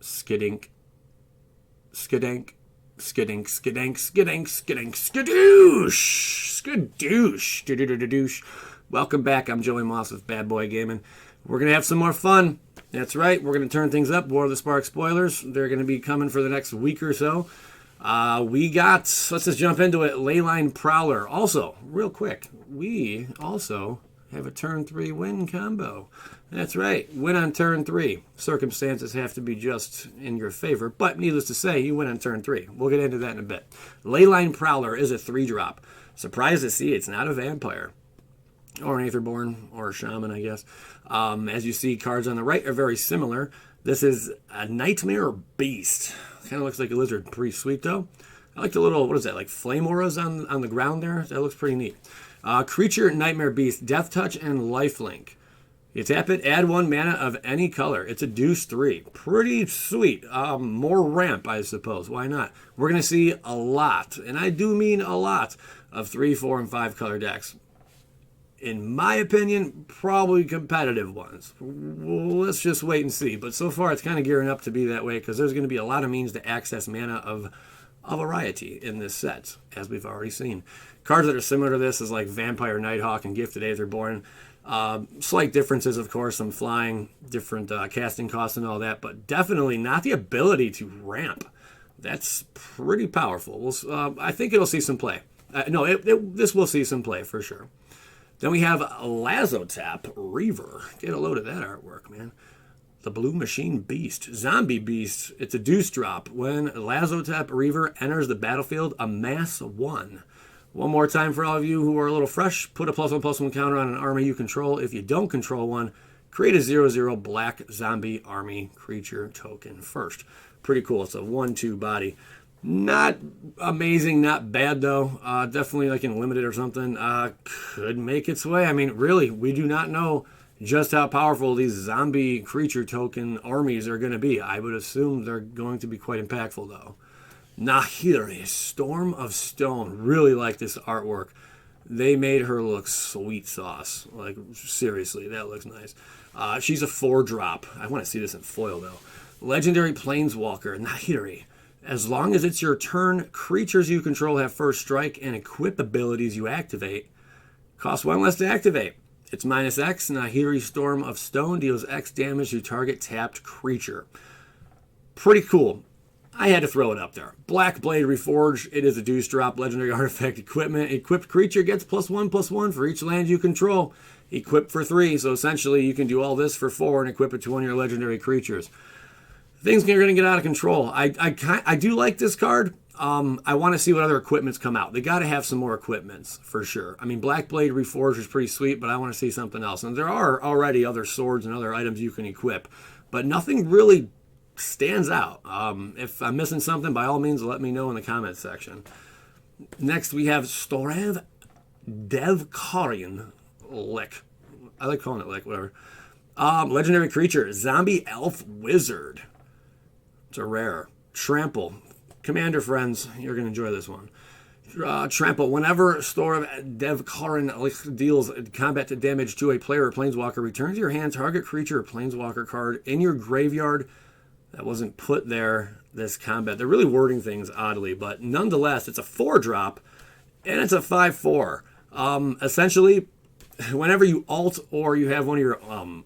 Skidink. Skidink. Skidink. Skidink. Skidink. Skidink. Skadoosh. Skadoosh. Doo-doo-doo-doo-doosh. Welcome back. I'm Joey Moss with Bad Boy Gaming. We're going to have some more fun. That's right. We're going to turn things up. War of the Spark spoilers. They're going to be coming for the next week or so. Let's just jump into it. Leyline Prowler. Also, real quick, we also have a turn 3 win combo. That's right. Win on turn 3. Circumstances have to be just in your favor, but needless to say, you win on turn 3. We'll get into that in a bit. Leyline Prowler is a 3-drop. Surprised to see it's not a vampire. Or an Aetherborn, or a Shaman, I guess. As you see, cards on the right are very similar. This is a Nightmare Beast. Kind of looks like a lizard. Pretty sweet, though. I like the little, what is that, like flame auras on the ground there? That looks pretty neat. Creature, Nightmare Beast, Death Touch, and Lifelink. You tap it, add 1 mana of any color. It's a deuce 3. Pretty sweet. More ramp, I suppose. Why not? We're going to see a lot, and I do mean a lot, of 3, 4, and 5 color decks. In my opinion, probably competitive ones. Well, let's just wait and see. But so far, it's kind of gearing up to be that way because there's going to be a lot of means to access mana of a variety in this set, as we've already seen. Cards that are similar to this is like Vampire Nighthawk and Gifted Aetherborn. Slight differences, of course, some flying, different casting costs and all that, but definitely not the ability to ramp. That's pretty powerful. I think it'll see some play. This will see some play for sure. Then we have Lazotap Reaver. Get a load of that artwork, man. The Blue Machine Beast. Zombie Beast. It's a deuce drop. When Lazotap Reaver enters the battlefield, amass 1. One more time for all of you who are a little fresh. Put a +1/+1 counter on an army you control. If you don't control one, create a 0/0 black zombie army creature token first. Pretty cool. It's a 1/2 body. Not amazing, not bad though. Definitely like in limited or something. Could make its way. I mean, really, we do not know just how powerful these zombie creature token armies are going to be. I would assume they're going to be quite impactful though. Nahiri, Storm of Stone. Really like this artwork. They made her look sweet sauce. Like, seriously, that looks nice. She's a 4-drop. I want to see this in foil though. Legendary Planeswalker, Nahiri. As long as it's your turn, creatures you control have first strike and equip abilities you activate. Cost 1 less to activate. It's -X. Nahiri Storm of Stone deals X damage to target tapped creature. Pretty cool. I had to throw it up there. Black Blade Reforged. It is a deuce drop. Legendary artifact equipment. Equipped creature gets +1/+1 for each land you control. Equipped for 3. So essentially you can do all this for 4 and equip it to one of your legendary creatures. Things are going to get out of control. I do like this card. I want to see what other equipments come out. They got to have some more equipments for sure. I mean, Black Blade Reforged is pretty sweet, but I want to see something else. And there are already other swords and other items you can equip, but nothing really stands out. If I'm missing something, by all means, let me know in the comments section. Next, we have Storav Devkarian Lick. I like calling it Lick, whatever. Legendary creature, Zombie Elf Wizard. It's a rare. Trample. Commander friends, you're going to enjoy this one. Trample. Whenever Storm Devkarin deals combat damage to a player or planeswalker, return to your hand target creature or planeswalker card in your graveyard that wasn't put there this combat. They're really wording things oddly, but nonetheless, it's a 4-drop and it's a 5/4. Essentially, whenever you alt or you have one of your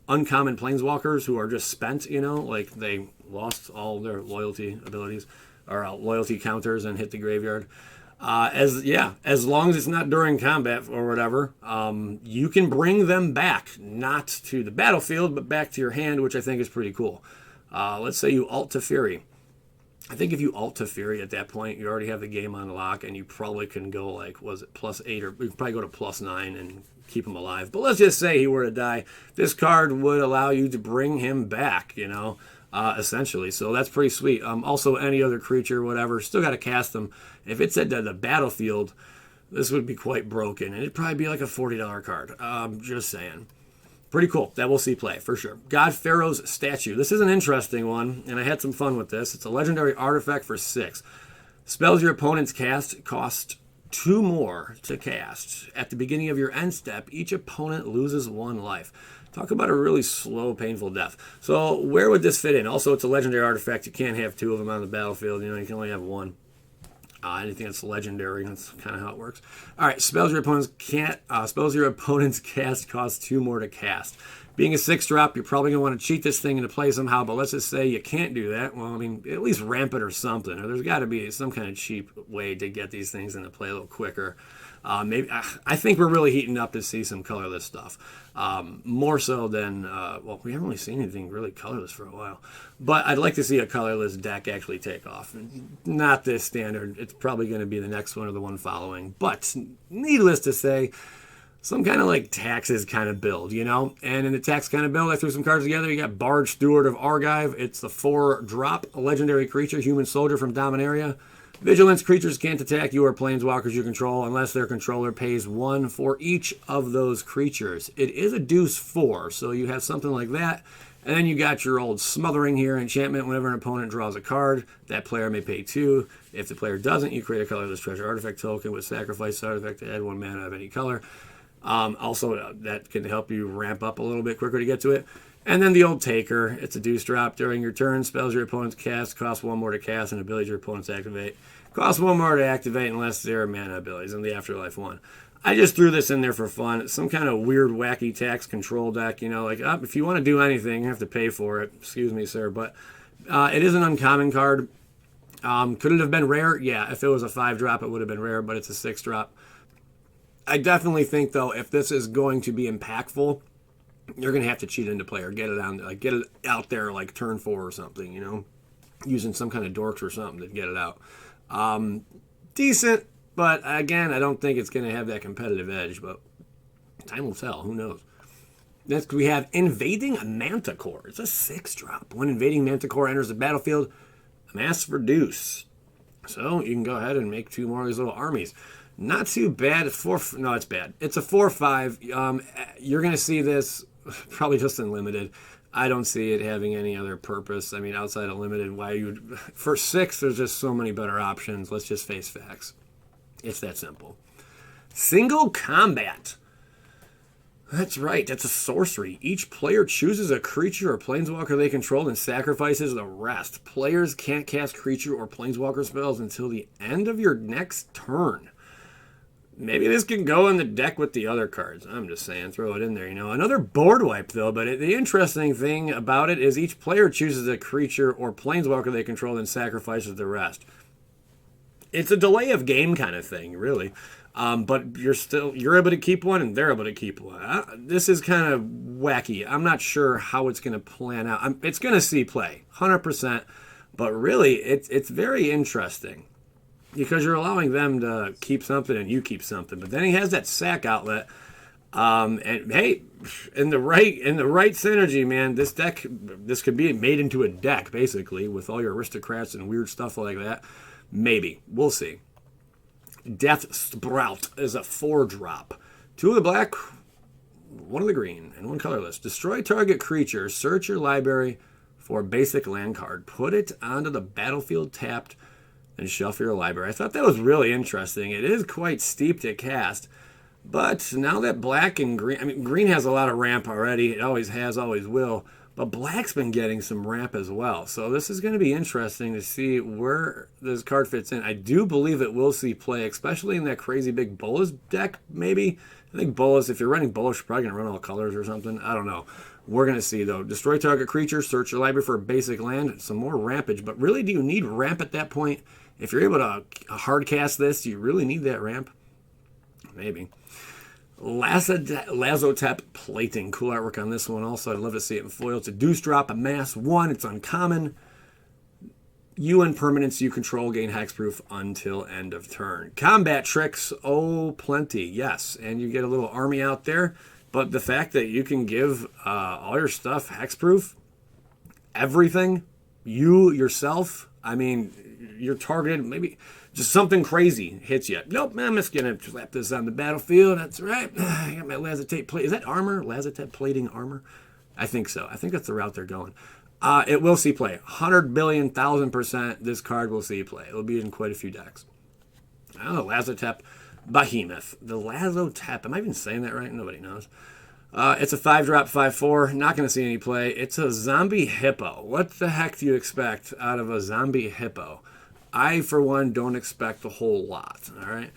uncommon planeswalkers who are just spent, like they lost all their loyalty abilities or loyalty counters and hit the graveyard. As long as it's not during combat or whatever, you can bring them back, not to the battlefield, but back to your hand, which I think is pretty cool. Let's say you alt to Fury. I think if you alt to Fury at that point, you already have the game on lock, and you probably can go like, was it +8 or you can probably go to +9 and keep him alive. But let's just say he were to die, this card would allow you to bring him back, essentially. So that's pretty sweet. Also, any other creature, whatever, still got to cast them. If it's at the battlefield, this would be quite broken, and it'd probably be like a $40 card. Just saying. Pretty cool. That we'll see play, for sure. God Pharaohs Statue. This is an interesting one, and I had some fun with this. It's a legendary artifact for 6. Spells your opponents cast cost 2 more to cast. At the beginning of your end step, each opponent loses 1 life. Talk about a really slow, painful death. So where would this fit in? Also, it's a legendary artifact. You can't have two of them on the battlefield. You know, you can only have one. Anything that's legendary, that's kind of how it works. All right, spells your opponents cast cost 2 more to cast. Being a 6-drop, you're probably going to want to cheat this thing into play somehow, but let's just say you can't do that. Well, I mean, at least ramp it or something. Or there's got to be some kind of cheap way to get these things into play a little quicker. Maybe I think we're really heating up to see some colorless stuff. More so than, well, we haven't really seen anything really colorless for a while. But I'd like to see a colorless deck actually take off. Not this standard. It's probably going to be the next one or the one following. But needless to say, some kind of like taxes kind of build, you know? And in the tax kind of build, I threw some cards together. You got Barge Steward of Argive. It's the 4-drop, a legendary creature, human soldier from Dominaria. Vigilance creatures can't attack you or planeswalkers you control unless their controller pays 1 for each of those creatures. It is a deuce 4, so you have something like that. And then you got your old Smothering here enchantment. Whenever an opponent draws a card, that player may pay 2. If the player doesn't, you create a colorless treasure artifact token with sacrifice artifact to add 1 mana of any color. Also, that can help you ramp up a little bit quicker to get to it. And then the old Taker. It's a deuce drop. During your turn, spells your opponents cast cost 1 more to cast, and abilities your opponents activate cost 1 more to activate unless they're mana abilities in the Afterlife one. I just threw this in there for fun. It's some kind of weird, wacky tax control deck. You know, like, if you want to do anything, you have to pay for it. Excuse me, sir. But it is an uncommon card. Could it have been rare? Yeah, if it was a 5-drop, it would have been rare, but it's a 6-drop. I definitely think, though, if this is going to be impactful, you're going to have to cheat into play or get it on, like, get it out there like turn 4 or something, you know, using some kind of dorks or something to get it out. Decent, but again, I don't think it's going to have that competitive edge, but time will tell. Who knows? Next, we have Invading Manticore. It's a 6-drop. When Invading Manticore enters the battlefield, amass for deuce. So you can go ahead and make 2 more of these little armies. Not too bad. No, it's bad. It's a 4/5. You're going to see this probably just in limited. I don't see it having any other purpose. I mean, outside of limited, why you would... For 6, there's just so many better options. Let's just face facts. It's that simple. Single combat. That's right. That's a sorcery. Each player chooses a creature or planeswalker they control and sacrifices the rest. Players can't cast creature or planeswalker spells until the end of your next turn. Maybe this can go in the deck with the other cards. I'm just saying, throw it in there, you know. Another board wipe, though, but the interesting thing about it is each player chooses a creature or planeswalker they control and sacrifices the rest. It's a delay of game kind of thing, really. But you're able to keep one and they're able to keep one. This is kind of wacky. I'm not sure how it's going to plan out. It's going to see play, 100%. But really, it's very interesting. Because you're allowing them to keep something and you keep something. But then he has that sack outlet. And hey, in the right synergy, man, this could be made into a deck, basically, with all your aristocrats and weird stuff like that. Maybe. We'll see. Death Sprout is a 4-drop. 2 of the black, 1 of the green, and 1 colorless. Destroy target creature. Search your library for a basic land card. Put it onto the battlefield tapped and shuffle your library. I thought that was really interesting. It is quite steep to cast, but now that black and green, I mean, green has a lot of ramp already. It always has, always will, but black's been getting some ramp as well. So this is going to be interesting to see where this card fits in. I do believe it will see play, especially in that crazy big Bolas deck, maybe. I think Bolas, if you're running Bolas, you're probably going to run all colors or something. I don't know. We're going to see, though. Destroy target creature, search your library for a basic land, some more rampage. But really, do you need ramp at that point? If you're able to hard cast this, do you really need that ramp? Maybe. Lazotep Plating. Cool artwork on this one also. I'd love to see it in foil. It's a deuce drop, a mass 1. It's uncommon. You and permanents you control gain hexproof until end of turn. Combat tricks, oh, plenty. Yes, and you get a little army out there. But the fact that you can give all your stuff hexproof, everything, you yourself, I mean, you're targeted, maybe just something crazy hits you. Nope, man, I'm just going to slap this on the battlefield. That's right. I got my Lazotep plate. Is that armor? Lazotep plating armor? I think so. I think that's the route they're going. It will see play. 100 billion, 1,000% this card will see play. It'll be in quite a few decks. I don't know, Lazotep Behemoth. The Lazotep. Am I even saying that right? Nobody knows. It's a 5-drop, 5/4. Not going to see any play. It's a zombie hippo. What the heck do you expect out of a zombie hippo? I, for one, don't expect a whole lot. All right.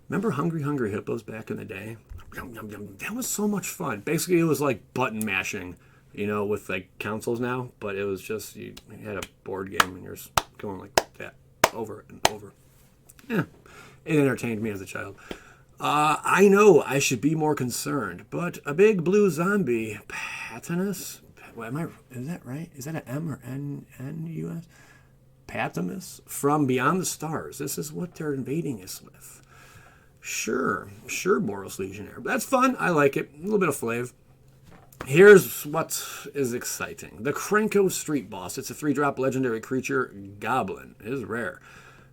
Remember Hungry Hungry Hippos back in the day? That was so much fun. Basically, it was like button mashing, with like consoles now. But it was just, you had a board game and you're just going like that over and over. Yeah. It entertained me as a child. I know I should be more concerned, but a big blue zombie, Patinus? Is that right? Is that an M or N-U-S? Patimus? From Beyond the Stars. This is what they're invading us with. Sure, Boros Legionnaire. That's fun. I like it. A little bit of flav. Here's what is exciting. The Cranko Street Boss. It's a 3-drop legendary creature, Goblin. It is rare.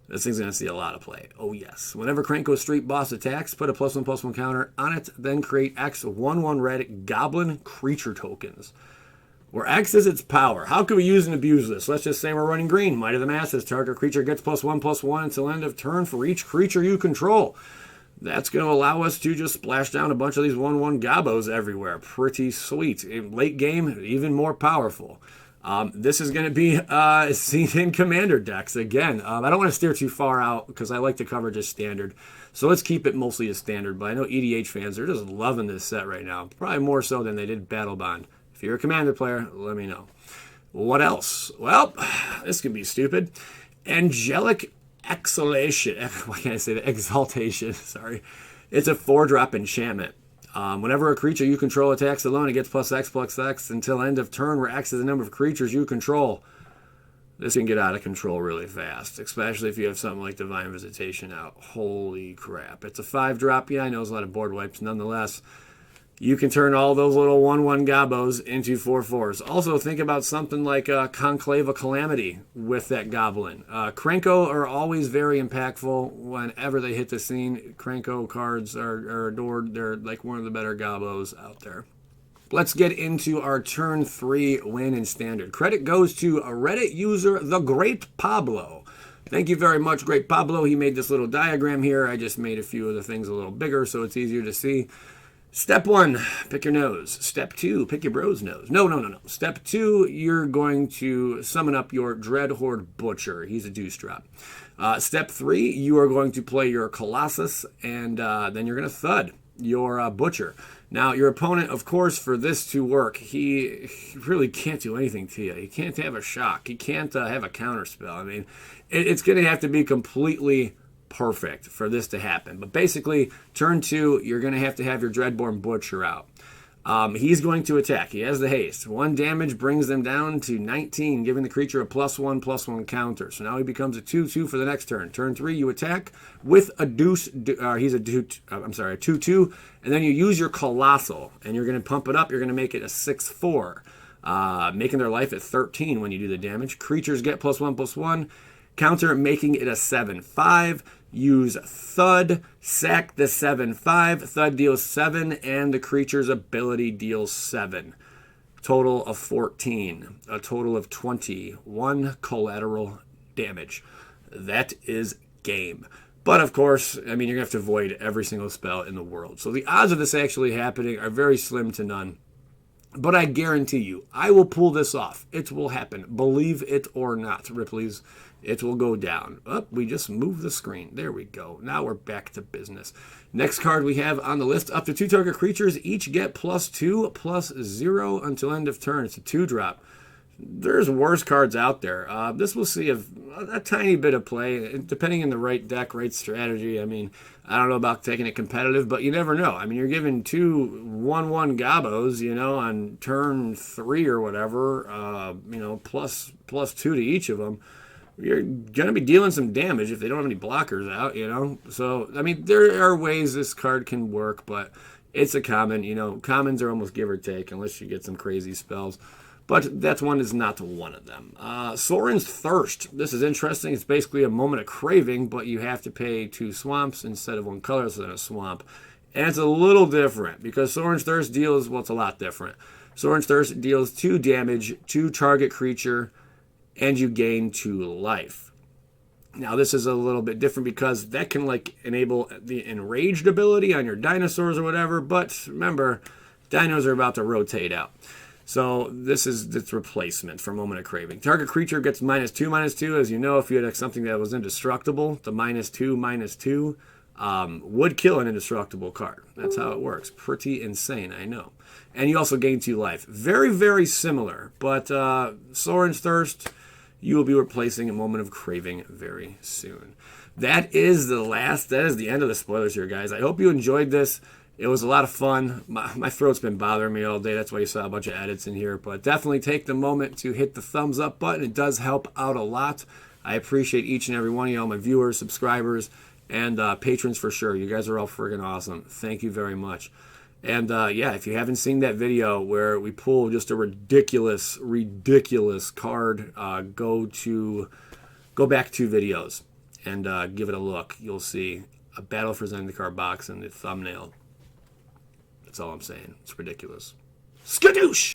This thing's going to see a lot of play. Oh, yes. Whenever Cranko Street Boss attacks, put a +1/+1 counter on it, then create X 1/1 red Goblin creature tokens. Where X is its power. How can we use and abuse this? Let's just say we're running green. Might of the Masses. Target creature gets +1/+1 until end of turn for each creature you control. That's going to allow us to just splash down a bunch of these 1/1 gobos everywhere. Pretty sweet. In late game, even more powerful. This is going to be seen in Commander decks again. I don't want to steer too far out because I like to cover just standard. So let's keep it mostly as standard. But I know EDH fans are just loving this set right now. Probably more so than they did Battle Bond. If you're a Commander player, let me know. What else? Well, this could be stupid. Angelic Exhalation. Why can't I say that? Exaltation. Sorry. It's a 4-drop enchantment. Whenever a creature you control attacks alone, it gets +X until end of turn, where X is the number of creatures you control. This can get out of control really fast, especially if you have something like Divine Visitation out. Holy crap. It's a 5-drop. Yeah, I know it's a lot of board wipes. Nonetheless, you can turn all those little 1/1 gobos into 4/4s. Also, think about something like Conclave of Calamity with that Goblin. Cranko are always very impactful whenever they hit the scene. Cranko cards are adored. They're like one of the better gobos out there. Let's get into our turn 3 win in standard. Credit goes to a Reddit user, The Great Pablo. Thank you very much, Great Pablo. He made this little diagram here. I just made a few of the things a little bigger so it's easier to see. Step 1, pick your nose. Step 2, pick your bro's nose. No. Step 2, you're going to summon up your Dreadhorde Butcher. He's a deuce drop. Step 3, you are going to play your Colossus, and then you're going to thud your Butcher. Now, your opponent, of course, for this to work, he really can't do anything to you. He can't have a shock. He can't have a counterspell. I mean, it's going to have to be completely perfect for this to happen. But basically, turn 2, you're going to have your Dreadborn Butcher out. He's going to attack. He has the haste. 1 damage brings them down to 19, giving the creature a +1/+1 counter. So now he becomes a 2/2 for the next turn. Turn 3, you attack with a he's a 2/2, and then you use your Colossal, and you're going to pump it up. You're going to make it a 6/4, making their life at 13 when you do the damage. Creatures get +1/+1 counter, making it a 7/5. Use Thud, sack the 7/5. Thud deals 7, and the creature's ability deals 7. Total of 14. A total of 21 collateral damage. That is game. But of course, I mean, you're going to have to avoid every single spell in the world. So the odds of this actually happening are very slim to none. But I guarantee you, I will pull this off. It will happen. Believe it or not, Ripley's. It will go down. Oh, we just moved the screen. There we go. Now we're back to business. Next card we have on the list. Up to 2 target creatures each get +2/+0 until end of turn. It's a 2-drop. There's worse cards out there. This will see a tiny bit of play, depending on the right deck, right strategy. I mean, I don't know about taking it competitive, but you never know. I mean, you're giving 2 1/1 gobos, on turn 3 or whatever, +2 to each of them. You're going to be dealing some damage if they don't have any blockers out, So, I mean, there are ways this card can work, but it's a common. Commons are almost give or take unless you get some crazy spells. But that one is not one of them. Sorin's Thirst. This is interesting. It's basically a Moment of Craving, but you have to pay 2 swamps instead of 1 color, so then a swamp. And it's a little different because Sorin's Thirst deals, well, it's a lot different. Sorin's Thirst deals 2 damage to target creature, and you gain 2 life. Now, this is a little bit different because that can, enable the Enraged ability on your dinosaurs or whatever, but remember, Dinos are about to rotate out. So this is its replacement for Moment of Craving. Target creature gets -2/-2. As you know, if you had something that was indestructible, the -2/-2 would kill an indestructible card. That's how it works. Pretty insane, I know. And you also gain 2 life. Very, very similar. But Soren's Thirst, you will be replacing a Moment of Craving very soon. That is the end of the spoilers here, guys. I hope you enjoyed this. It was a lot of fun. My throat's been bothering me all day. That's why you saw a bunch of edits in here. But definitely take the moment to hit the thumbs up button. It does help out a lot. I appreciate each and every one of y'all, my viewers, subscribers, and patrons for sure. You guys are all friggin' awesome. Thank you very much. And yeah, if you haven't seen that video where we pull just a ridiculous card, go back 2 videos and give it a look. You'll see a Battle for Zendikar box in the thumbnail. That's all I'm saying. It's ridiculous. Skadoosh!